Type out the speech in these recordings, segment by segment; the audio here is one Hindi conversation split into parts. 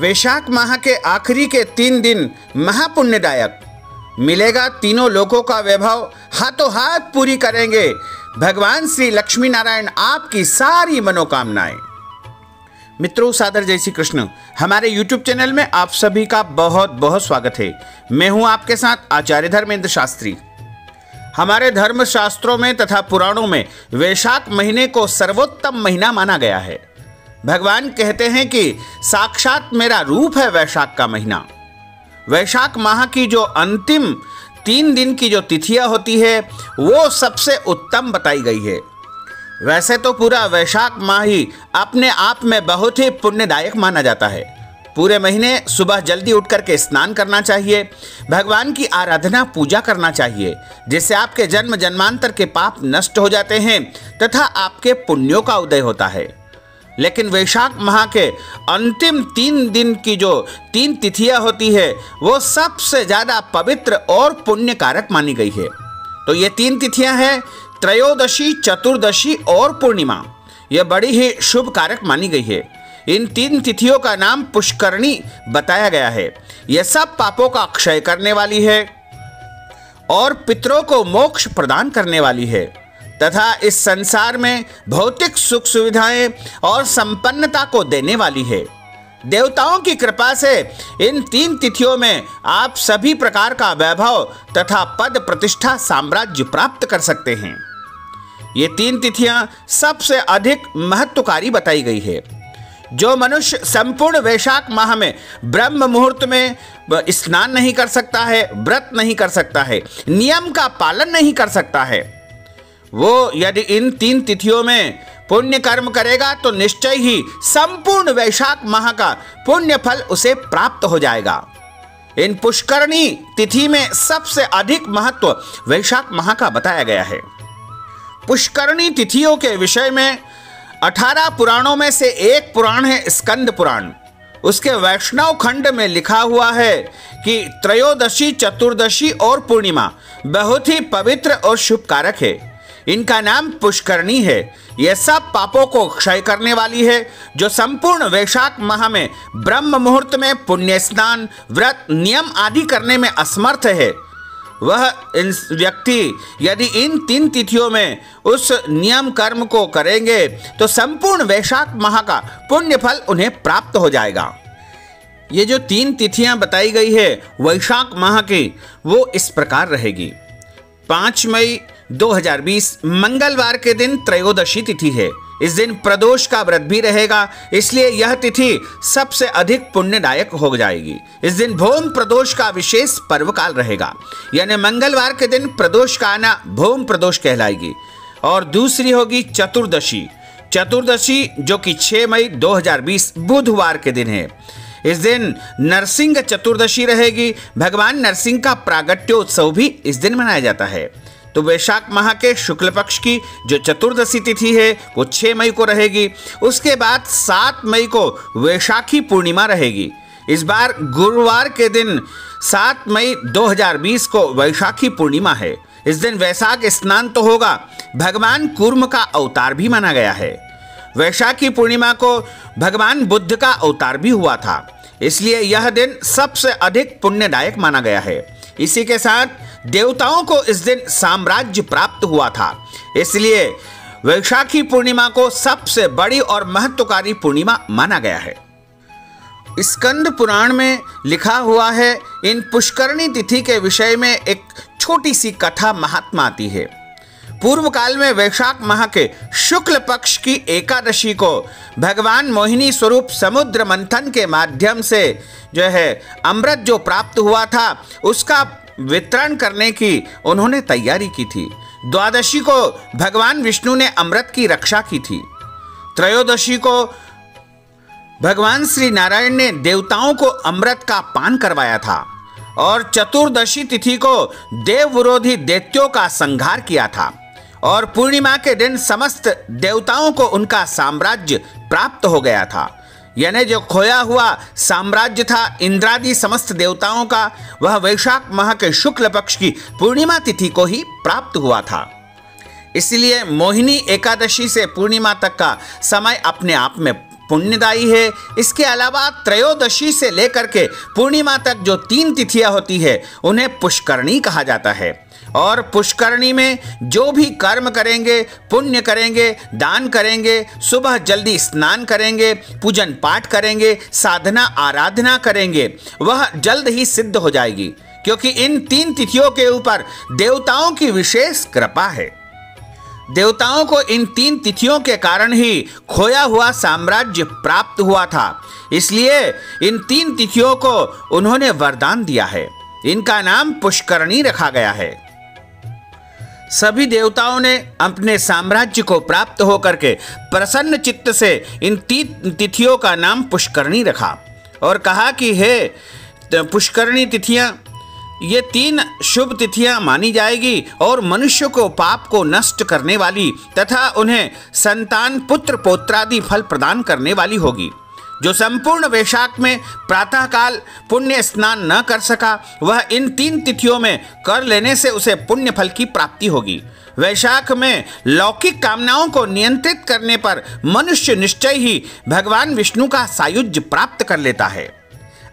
वैशाख माह के आखिरी के 3 दिन महापुण्यदायक मिलेगा। तीनों लोकों का वैभव हाथों हाथ पूरी करेंगे भगवान श्री लक्ष्मी नारायण आपकी सारी मनोकामनाएं। मित्रों, सादर जय श्री कृष्ण। हमारे YouTube चैनल में आप सभी का बहुत बहुत स्वागत है। मैं हूं आपके साथ आचार्य धर्मेंद्र शास्त्री। हमारे धर्म शास्त्रों में तथा पुराणों में वैशाख महीने को सर्वोत्तम महीना माना गया है। भगवान कहते हैं कि साक्षात मेरा रूप है वैशाख का महीना। वैशाख माह की जो अंतिम 3 दिन की जो तिथियां होती है वो सबसे उत्तम बताई गई है। वैसे तो पूरा वैशाख माह ही अपने आप में बहुत ही पुण्यदायक माना जाता है। पूरे महीने सुबह जल्दी उठ करके स्नान करना चाहिए, भगवान की आराधना पूजा करना चाहिए, जिससे आपके जन्म जन्मांतर के पाप नष्ट हो जाते हैं तथा आपके पुण्यों का उदय होता है। लेकिन वैशाख माह के अंतिम 3 दिन की जो 3 तिथियां होती है वो सबसे ज़्यादा पवित्र और पुण्यकारक मानी गई है। तो ये 3 तिथियां हैं त्रयोदशी, चतुर्दशी और पूर्णिमा। यह बड़ी ही शुभ कारक मानी गई है। इन 3 तिथियों का नाम पुष्करणी बताया गया है। यह सब पापों का क्षय करने वाली है और पितरों को मोक्ष प्रदान करने वाली है तथा इस संसार में भौतिक सुख सुविधाएं और संपन्नता को देने वाली है। देवताओं की कृपा से इन 3 तिथियों में आप सभी प्रकार का वैभव तथा पद प्रतिष्ठा साम्राज्य प्राप्त कर सकते हैं। ये 3 तिथियां सबसे अधिक महत्वकारी बताई गई है। जो मनुष्य संपूर्ण वैशाख माह में ब्रह्म मुहूर्त में स्नान नहीं कर सकता है, व्रत नहीं कर सकता है, नियम का पालन नहीं कर सकता है, वो यदि इन 3 तिथियों में पुण्य कर्म करेगा तो निश्चय ही संपूर्ण वैशाख माह का पुण्य फल उसे प्राप्त हो जाएगा। इन पुष्करणी तिथि में सबसे अधिक महत्व वैशाख माह का बताया गया है। पुष्करणी तिथियों के विषय में 18 पुराणों में से एक पुराण है स्कंद पुराण। उसके वैष्णव खंड में लिखा हुआ है कि त्रयोदशी, चतुर्दशी और पूर्णिमा बहुत ही पवित्र और शुभ कारक है। इनका नाम पुष्करणी है। यह सब पापों को क्षय करने वाली है। जो संपूर्ण वैशाख माह में ब्रह्म मुहूर्त में पुण्य स्नान, व्रत, नियम आदि करने में असमर्थ है, वह व्यक्ति यदि इन 3 तिथियों में उस नियम कर्म को करेंगे तो संपूर्ण वैशाख माह का पुण्य फल उन्हें प्राप्त हो जाएगा। ये जो 3 तिथियां बताई गई है वैशाख माह की वो इस प्रकार रहेगी। 5 मई 2020 मंगलवार के दिन त्रयोदशी तिथि है। इस दिन प्रदोष का व्रत भी रहेगा, इसलिए यह तिथि सबसे अधिक पुण्यदायक हो जाएगी। इस दिन भौम प्रदोष का विशेष पर्व काल रहेगा, यानी मंगलवार के दिन प्रदोष का आना भौम प्रदोष कहलाएगी। और दूसरी होगी चतुर्दशी। चतुर्दशी जो कि 6 मई 2020 बुधवार के दिन है। इस दिन नरसिंह चतुर्दशी रहेगी। भगवान नरसिंह का प्रागट्योत्सव भी इस दिन मनाया जाता है। तो वैशाख माह के शुक्ल पक्ष की जो चतुर्दशी तिथि है वो 6 मई को रहेगी। उसके बाद 7 मई को वैशाखी पूर्णिमा रहेगी। इस बार गुरुवार के दिन 7 मई 2020 को वैशाखी पूर्णिमा है। इस दिन वैशाख स्नान तो होगा, भगवान कूर्म का अवतार भी माना गया है। वैशाखी पूर्णिमा को भगवान बुद्ध का अवतार भी हुआ था, इसलिए यह दिन सबसे अधिक पुण्यदायक माना गया है। इसी के साथ देवताओं को इस दिन साम्राज्य प्राप्त हुआ था, इसलिए वैशाखी पूर्णिमा को सबसे बड़ी और महत्वकारी पूर्णिमा माना गया है। स्कंद पुराण में लिखा हुआ है इन पुष्करणी तिथि के विषय में एक छोटी सी कथा महात्मा आती है। पूर्व काल में वैशाख माह के शुक्ल पक्ष की एकादशी को भगवान मोहिनी स्वरूप समुद्र मंथन के माध्यम से जो है अमृत जो प्राप्त हुआ था उसका वितरण करने की उन्होंने तैयारी की थी। द्वादशी को भगवान विष्णु ने अमृत की रक्षा की थी। त्रयोदशी को भगवान श्री नारायण ने देवताओं को अमृत का पान करवाया था और चतुर्दशी तिथि को देव विरोधी दैत्यों का संहार किया था और पूर्णिमा के दिन समस्त देवताओं को उनका साम्राज्य प्राप्त हो गया था। यानी जो खोया हुआ साम्राज्य था इंद्रादि समस्त देवताओं का, वह वैशाख माह के शुक्ल पक्ष की पूर्णिमा तिथि को ही प्राप्त हुआ था। इसलिए मोहिनी एकादशी से पूर्णिमा तक का समय अपने आप में पुण्यदायी है। इसके अलावा त्रयोदशी से लेकर के पूर्णिमा तक जो 3 तिथियां होती है उन्हें पुष्करणी कहा जाता है। और पुष्करणी में जो भी कर्म करेंगे, पुण्य करेंगे, दान करेंगे, सुबह जल्दी स्नान करेंगे, पूजन पाठ करेंगे, साधना आराधना करेंगे, वह जल्द ही सिद्ध हो जाएगी, क्योंकि इन 3 तिथियों के ऊपर देवताओं की विशेष कृपा है। देवताओं को इन 3 तिथियों के कारण ही खोया हुआ साम्राज्य प्राप्त हुआ था, इसलिए इन 3 तिथियों को उन्होंने वरदान दिया है। इनका नाम पुष्करणी रखा गया है। सभी देवताओं ने अपने साम्राज्य को प्राप्त होकर के प्रसन्न चित्त से इन 3 तिथियों का नाम पुष्करणी रखा और कहा कि हे पुष्करणी तिथियां, ये 3 शुभ तिथियां मानी जाएगी और मनुष्य को पाप को नष्ट करने वाली तथा उन्हें संतान पुत्र पौत्रादि फल प्रदान करने वाली होगी। जो संपूर्ण वैशाख में प्रातःकाल पुण्य स्नान न कर सका, वह इन 3 तिथियों में कर लेने से उसे पुण्य फल की प्राप्ति होगी। वैशाख में लौकिक कामनाओं को नियंत्रित करने पर मनुष्य निश्चय ही भगवान विष्णु का सायुज्य प्राप्त कर लेता है,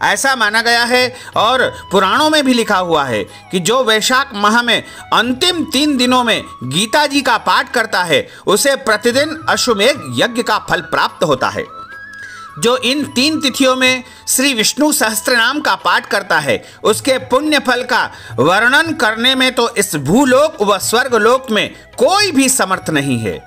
ऐसा माना गया है। और पुराणों में भी लिखा हुआ है कि जो वैशाख माह में अंतिम 3 दिनों में गीता जी का पाठ करता है, उसे प्रतिदिन अश्वमेध यज्ञ का फल प्राप्त होता है। जो इन 3 तिथियों में श्री विष्णु सहस्त्रनाम का पाठ करता है, उसके पुण्य फल का वर्णन करने में तो इस भूलोक व स्वर्गलोक में कोई भी समर्थ नहीं है।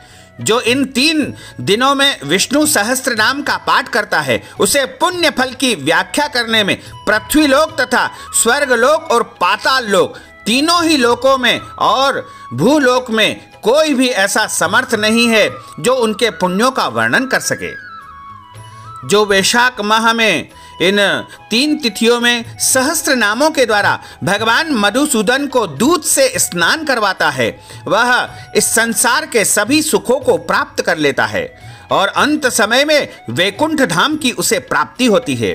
जो इन 3 दिनों में विष्णु सहस्त्रनाम का पाठ करता है, उसे पुण्य फल की व्याख्या करने में पृथ्वीलोक तथा स्वर्गलोक और पाताल लोक, तीनों ही लोकों में और भूलोक में कोई भी ऐसा समर्थ नहीं है जो उनके पुण्यों का वर्णन कर सके। जो वैशाख माह में इन 3 तिथियों में सहस्त्र नामों के द्वारा भगवान मधुसूदन को दूध से स्नान करवाता है, वह इस संसार के सभी सुखों को प्राप्त कर लेता है और अंत समय में वैकुंठ धाम की उसे प्राप्ति होती है।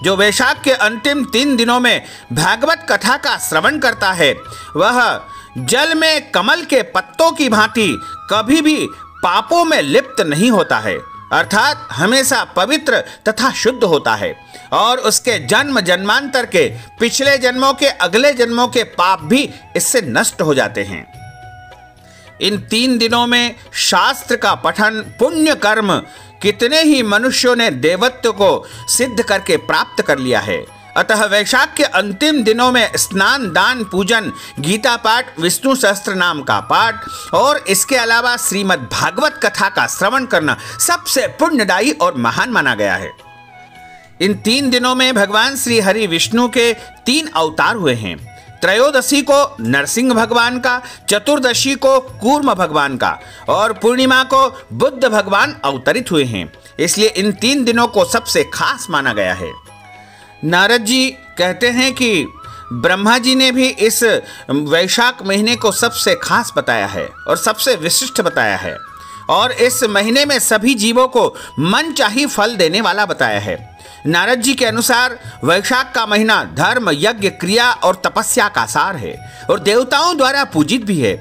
जो वैशाख के अंतिम 3 दिनों में भागवत कथा का श्रवण करता है, वह जल में कमल के पत्तों की भांति कभी भी पापों में लिप्त नहीं होता है, अर्थात हमेशा पवित्र तथा शुद्ध होता है और उसके जन्म जन्मांतर के पिछले जन्मों के अगले जन्मों के पाप भी इससे नष्ट हो जाते हैं। इन 3 दिनों में शास्त्र का पठन, पुण्य कर्म कितने ही मनुष्यों ने देवत्व को सिद्ध करके प्राप्त कर लिया है। अतः वैशाख के अंतिम दिनों में स्नान, दान, पूजन, गीता पाठ, विष्णु सहस्त्र नाम का पाठ और इसके अलावा श्रीमद् भागवत कथा का श्रवण करना सबसे पुण्यदायी और महान माना गया है। इन 3 दिनों में भगवान श्री हरि विष्णु के 3 अवतार हुए हैं। त्रयोदशी को नरसिंह भगवान का, चतुर्दशी को कूर्म भगवान का और पूर्णिमा को बुद्ध भगवान अवतरित हुए हैं। इसलिए इन 3 दिनों को सबसे खास माना गया है। नारद जी कहते हैं कि ब्रह्मा जी ने भी इस वैशाख महीने को सबसे खास बताया है और सबसे विशिष्ट बताया है और इस महीने में सभी जीवों को मनचाही फल देने वाला बताया है। नारद जी के अनुसार वैशाख का महीना धर्म, यज्ञ, क्रिया और तपस्या का सार है और देवताओं द्वारा पूजित भी है।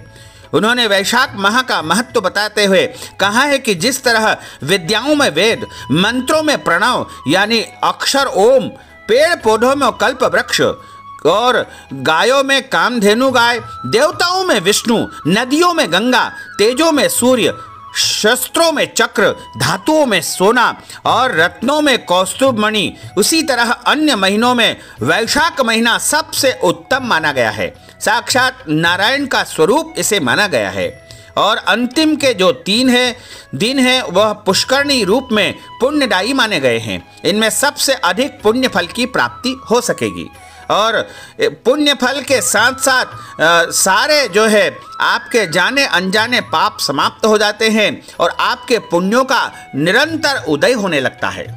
उन्होंने वैशाख माह का महत्व बताते हुए कहा है कि जिस तरह विद्याओं में वेद, मंत्रों में प्रणव यानी अक्षर ओम, पेड़ पौधों में कल्प वृक्ष और गायों में कामधेनु गाय, देवताओं में विष्णु, नदियों में गंगा, तेजों में सूर्य, शस्त्रों में चक्र, धातुओं में सोना और रत्नों में कौस्तुभ मणि, उसी तरह अन्य महीनों में वैशाख महीना सबसे उत्तम माना गया है। साक्षात नारायण का स्वरूप इसे माना गया है और अंतिम के जो 3 दिन है वह पुष्करणी रूप में पुण्यदायी माने गए हैं। इनमें सबसे अधिक पुण्य फल की प्राप्ति हो सकेगी और पुण्य फल के साथ साथ सारे जो है आपके जाने अनजाने पाप समाप्त हो जाते हैं और आपके पुण्यों का निरंतर उदय होने लगता है।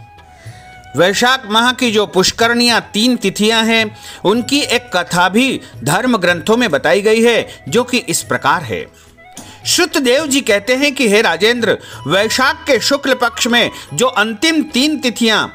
वैशाख माह की जो पुष्करणियाँ 3 तिथियां हैं, उनकी एक कथा भी धर्म ग्रंथों में बताई गई है, जो कि इस प्रकार है। श्रुतदेव जी कहते हैं कि हे राजेंद्र, वैशाख के शुक्ल पक्ष में जो अंतिम 3 तिथियां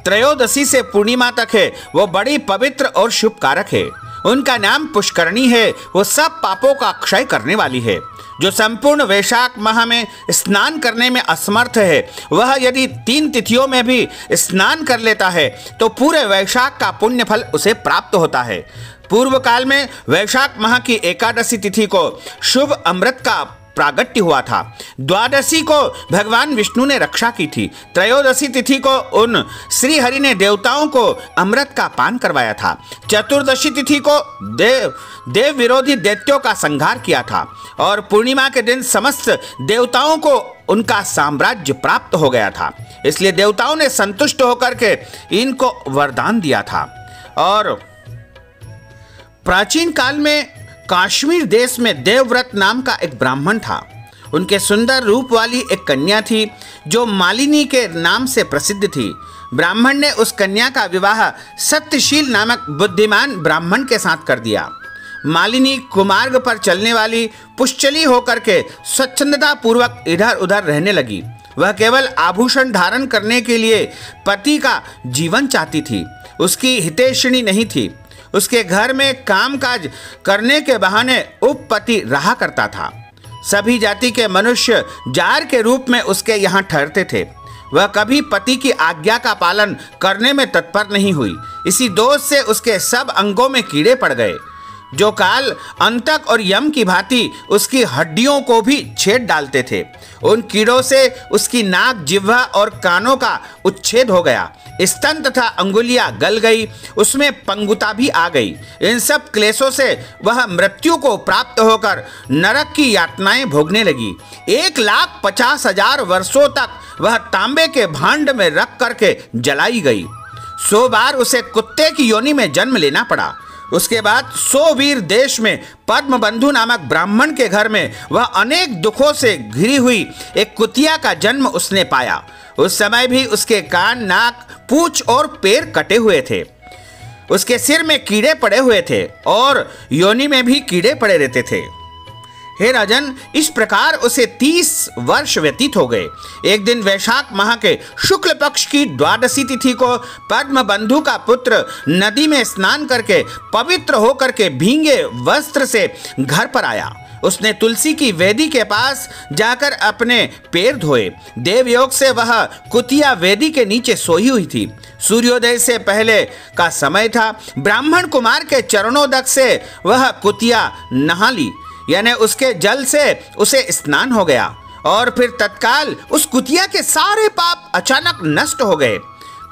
त्रयोदशी से पूर्णिमा तक है, वो बड़ी पवित्र और शुभ कारक है। उनका नाम पुष्करणी है, वो सब पापों का क्षय करने वाली है। जो संपूर्ण वैशाख माह में स्नान करने में असमर्थ है, वह यदि 3 तिथियों में भी स्नान कर लेता है तो पूरे वैशाख का पुण्य फल उसे प्राप्त होता है। पूर्व काल में वैशाख माह की एकादशी तिथि को शुभ अमृत का प्रागट्य हुआ था। द्वादशी को भगवान विष्णु ने रक्षा की थी। त्रयोदशी तिथि को उन श्री हरि ने देवताओं को अमृत का पान करवाया था। चतुर्दशी तिथि को देव विरोधी दैत्यों का संहार किया था और पूर्णिमा के दिन समस्त देवताओं को उनका साम्राज्य प्राप्त हो गया था। इसलिए देवताओं ने संतुष्ट होकर के इनको वरदान दिया था। और प्राचीन काल में कश्मीर देश में देवव्रत नाम का एक ब्राह्मण था। उनके सुंदर रूप वाली एक कन्या थी जो मालिनी के नाम से प्रसिद्ध थी। ब्राह्मण ने उस कन्या का विवाह सत्यशील नामक बुद्धिमान ब्राह्मण के साथ कर दिया। मालिनी कुमार्ग पर चलने वाली पुष्चली होकर के स्वच्छंदता पूर्वक इधर उधर रहने लगी। वह केवल आभूषण धारण करने के लिए पति का जीवन चाहती थी, उसकी हितैषिणी नहीं थी। उसके घर में कामकाज करने के बहाने उपपति रहा करता था। सभी जाति के मनुष्य जार के रूप में उसके यहाँ ठहरते थे। वह कभी पति की आज्ञा का पालन करने में तत्पर नहीं हुई। इसी दोष से उसके सब अंगों में कीड़े पड़ गए, जो काल, अंतक और यम की भांति उसकी हड्डियों को भी छेद डालते थे। उन कीड़ों से उसकी नाक, जिह्वा और कानों का उच्छेद हो गया। स्तन तथा अंगुलियां गल गई, उसमें पंगुता भी आ गई। इन सब क्लेशों से वह मृत्यु को प्राप्त होकर नरक की यातनाएं भोगने लगी। 1,50,000 वर्षों तक वह तांबे के भांड में रख करके जलाई गई। 100 बार उसे कुत्ते की योनि में जन्म लेना पड़ा। उसके बाद 100 वीर देश में पद्मबंधु नामक ब्राह्मण के घर में वह अनेक दुखों से घिरी हुई एक कुतिया का जन्म उसने पाया। उस समय भी उसके कान, नाक, पूंछ और पैर कटे हुए थे। उसके सिर में कीड़े पड़े हुए थे और योनि में भी कीड़े पड़े रहते थे। हे राजन, इस प्रकार उसे 30 वर्ष व्यतीत हो गए। एक दिन वैशाख माह के शुक्ल पक्ष की द्वादशी तिथि को पद्मबंधु का पुत्र नदी में स्नान करके पवित्र होकर के भींगे वस्त्र से घर पर आया। उसने तुलसी की वेदी के पास जाकर अपने पैर धोए। देवयोग से वह कुतिया वेदी के नीचे सोई हुई थी। सूर्योदय से पहले का समय था। ब्राह्मण कुमार के चरणोदक से वह कुतिया नहा ली, यानी उसके जल से उसे स्नान हो गया और फिर तत्काल उस कुतिया के सारे पाप अचानक नष्ट हो गए।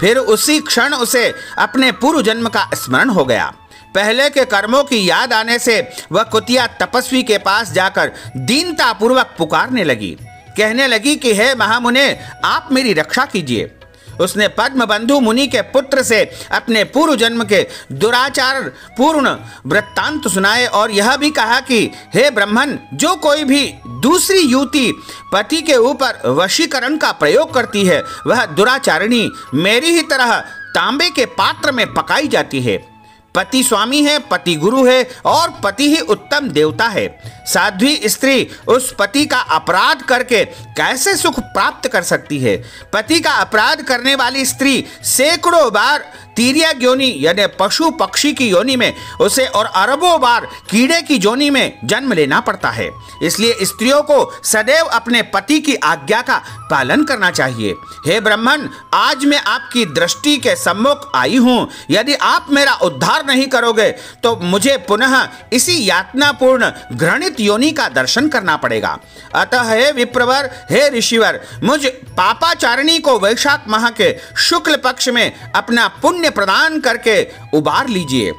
फिर उसी क्षण उसे अपने पूर्व जन्म का स्मरण हो गया। पहले के कर्मों की याद आने से वह कुतिया तपस्वी के पास जाकर दीनता पूर्वक पुकारने लगी। कहने लगी कि हे महामुने, आप मेरी रक्षा कीजिए। उसने पद्मबंधु मुनि के पुत्र से अपने पूर्व जन्म के दुराचार पूर्ण वृत्तांत सुनाए और यह भी कहा कि हे ब्राह्मण, जो कोई भी दूसरी युवती पति के ऊपर वशीकरण का प्रयोग करती है, वह दुराचारिणी मेरी ही तरह तांबे के पात्र में पकाई जाती है। पति स्वामी है, पति गुरु है और पति ही उत्तम देवता है। साध्वी स्त्री उस पति का अपराध करके कैसे सुख प्राप्त कर सकती है? पति का अपराध करने वाली स्त्री सैकड़ों बार तीर्या योनि यानी पशु पक्षी की योनि में उसे और अरबों बार कीड़े की योनि में जन्म लेना पड़ता है। इसलिए स्त्रियों को सदैव अपने पति की आज्ञा का पालन करना चाहिए। हे ब्राह्मण, आज मैं आपकी दृष्टि के सम्मुख आई हूँ। यदि आप मेरा उद्धार नहीं करोगे तो मुझे पुनः इसी यातनापूर्ण घृणित योनि का दर्शन करना पड़ेगा। अतः हे विप्रवर, हे ऋषिवर, मुझ पापाचारिणी को वैशाख माह के शुक्ल पक्ष में अपना पुण्य प्रदान करके उबार लीजिए।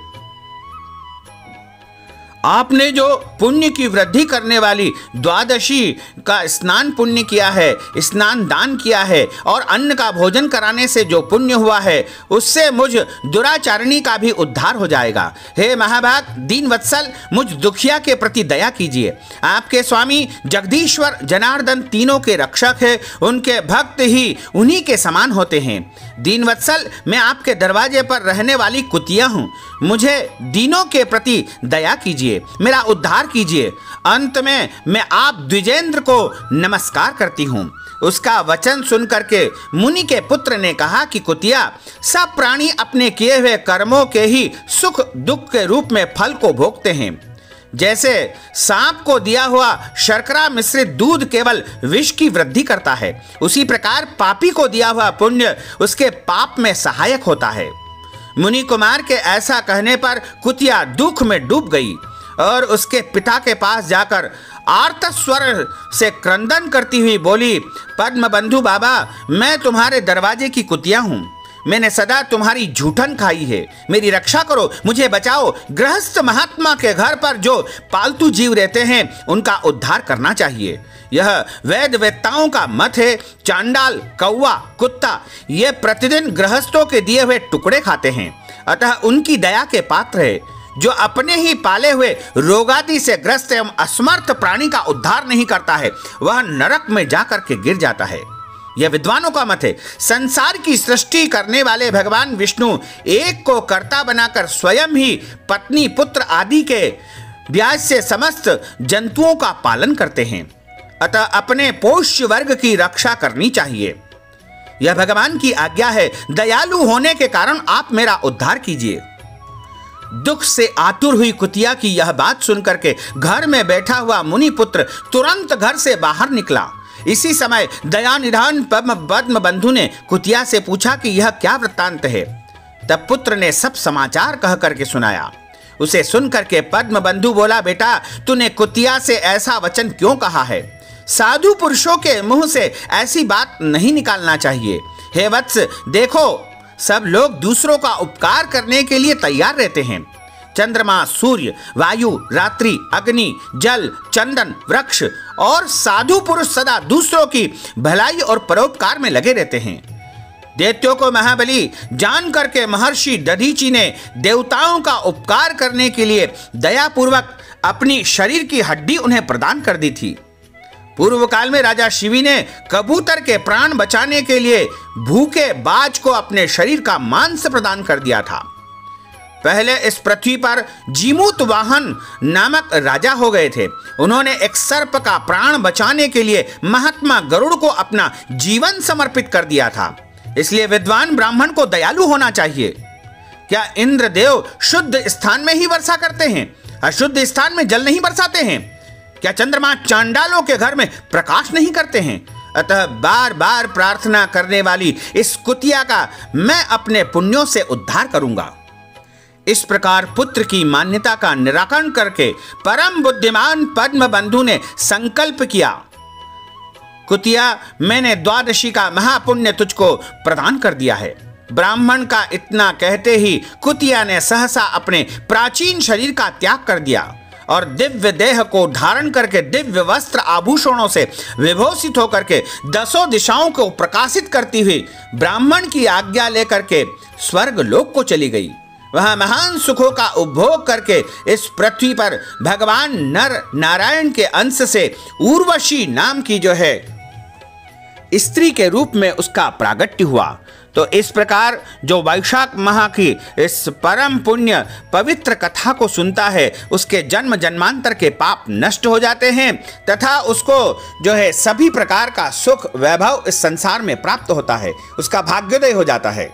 आपने जो पुण्य की वृद्धि करने वाली द्वादशी का स्नान पुण्य किया है, स्नान दान किया है और अन्न का भोजन कराने से जो पुण्य हुआ है, उससे मुझ दुराचारिणी का भी उद्धार हो जाएगा। हे महाभाग दीन वत्सल, मुझ दुखिया के प्रति दया कीजिए। आपके स्वामी जगदीश्वर जनार्दन तीनों के रक्षक है। उनके भक्त ही उन्हीं के समान होते हैं। दीन वत्सल, मैं आपके दरवाजे पर रहने वाली कुतिया हूँ। मुझे दीनों के प्रति दया कीजिए, मेरा उद्धार कीजिए। अंत में मैं आप द्विजेंद्र को नमस्कार करती हूँ। उसका वचन सुन करके मुनि के पुत्र ने कहा कि कुतिया, सब प्राणी अपने किए हुए कर्मों के ही सुख दुख के रूप में फल को भोगते हैं। जैसे सांप को दिया हुआ शर्करा मिश्रित दूध केवल विष की वृद्धि करता है, उसी प्रकार पापी को दिया हुआ पुण्य उसके पाप में सहायक होता है। मुनि कुमार के ऐसा कहने पर कुतिया दुख में डूब गई और उसके पिता के पास जाकर आर्त स्वर से क्रंदन करती हुई बोली, पद्म बंधु बाबा, मैं तुम्हारे दरवाजे की कुतिया हूँ। मैंने सदा तुम्हारी झूठन खाई है, मेरी रक्षा करो, मुझे बचाओ। गृहस्थ महात्मा के घर पर जो पालतू जीव रहते हैं उनका उद्धार करना चाहिए। यह वेद वेत्ताओं का मत है। चांडाल, कौवा, कुत्ता ये प्रतिदिन गृहस्थों के दिए हुए टुकड़े खाते हैं, अतः उनकी दया के पात्र है। जो अपने ही पाले हुए रोगादि से ग्रस्त एवं असमर्थ प्राणी का उद्धार नहीं करता है, वह नरक में जाकर के गिर जाता है। यह विद्वानों का मत है। संसार की सृष्टि करने वाले भगवान विष्णु एक को कर्ता बनाकर स्वयं ही पत्नी, पुत्र आदि के ब्याज से समस्त जंतुओं का पालन करते हैं, अतः अपने पोष्य वर्ग की रक्षा करनी चाहिए। यह भगवान की आज्ञा है। दयालु होने के कारण आप मेरा उद्धार कीजिए। दुख से आतुर हुई कुतिया की यह बात सुनकर के घर में बैठा हुआ मुनि पुत्र तुरंत घर से बाहर निकला। इसी समय दया निधान पद्म बंधु ने कुतिया से पूछा कि यह क्या वृत्तांत है। तब पुत्र ने सब समाचार कह करके सुनाया। उसे सुनकर के पद्म बंधु बोला, बेटा, तूने कुतिया से ऐसा वचन क्यों कहा है? साधु पुरुषों के मुंह से ऐसी बात नहीं निकालना चाहिए। हे वत्स, देखो, सब लोग दूसरों का उपकार करने के लिए तैयार रहते हैं। चंद्रमा, सूर्य, वायु, रात्रि, अग्नि, जल, चंदन, वृक्ष और साधु पुरुष सदा दूसरों की भलाई और परोपकार में लगे रहते हैं। दैत्यों को महाबली जान करके महर्षि दधीचि ने देवताओं का उपकार करने के लिए दयापूर्वक अपनी शरीर की हड्डी उन्हें प्रदान कर दी थी। पूर्व काल में राजा शिवी ने कबूतर के प्राण बचाने के लिए भूखे बाज को अपने शरीर का मांस प्रदान कर दिया था। पहले इस पृथ्वी पर जीमूत वाहन नामक राजा हो गए थे। उन्होंने एक सर्प का प्राण बचाने के लिए महात्मा गरुड़ को अपना जीवन समर्पित कर दिया था। इसलिए विद्वान ब्राह्मण को दयालु होना चाहिए। क्या इंद्रदेव शुद्ध स्थान में ही वर्षा करते हैं? अशुद्ध स्थान में जल नहीं बरसाते हैं? क्या चंद्रमा चांडालों के घर में प्रकाश नहीं करते हैं? अतः बार बार प्रार्थना करने वाली इस कुतिया का मैं अपने पुण्यों से उद्धार करूंगा। इस प्रकार पुत्र की मान्यता का निराकरण करके परम बुद्धिमान पद्म बंधु ने संकल्प किया, कुतिया, मैंने द्वादशी का महापुण्य तुझको प्रदान कर दिया है। ब्राह्मण का इतना कहते ही कुतिया ने सहसा अपने प्राचीन शरीर का त्याग कर दिया और दिव्य देह को धारण करके दिव्य वस्त्र आभूषणों से विभूषित होकर के दसों दिशाओं को प्रकाशित करती हुई ब्राह्मण की आज्ञा लेकर के स्वर्ग लोक को चली गई। वहां महान सुखों का उपभोग करके इस पृथ्वी पर भगवान नर नारायण के अंश से उर्वशी नाम की जो है स्त्री के रूप में उसका प्रागट्य हुआ। तो इस प्रकार जो वैशाख माह की इस परम पुण्य पवित्र कथा को सुनता है, उसके जन्म जन्मांतर के पाप नष्ट हो जाते हैं तथा उसको जो है सभी प्रकार का सुख वैभव इस संसार में प्राप्त होता है, उसका भाग्योदय हो जाता है।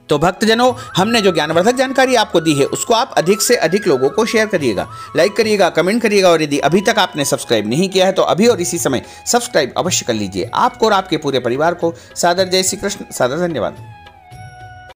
तो भक्तजनों, हमने जो ज्ञानवर्धक जानकारी आपको दी है उसको आप अधिक से अधिक लोगों को शेयर करिएगा, लाइक करिएगा, कमेंट करिएगा और यदि अभी तक आपने सब्सक्राइब नहीं किया है तो अभी और इसी समय सब्सक्राइब अवश्य कर लीजिए। आपको और आपके पूरे परिवार को सादर जय श्री कृष्ण, सादर धन्यवाद।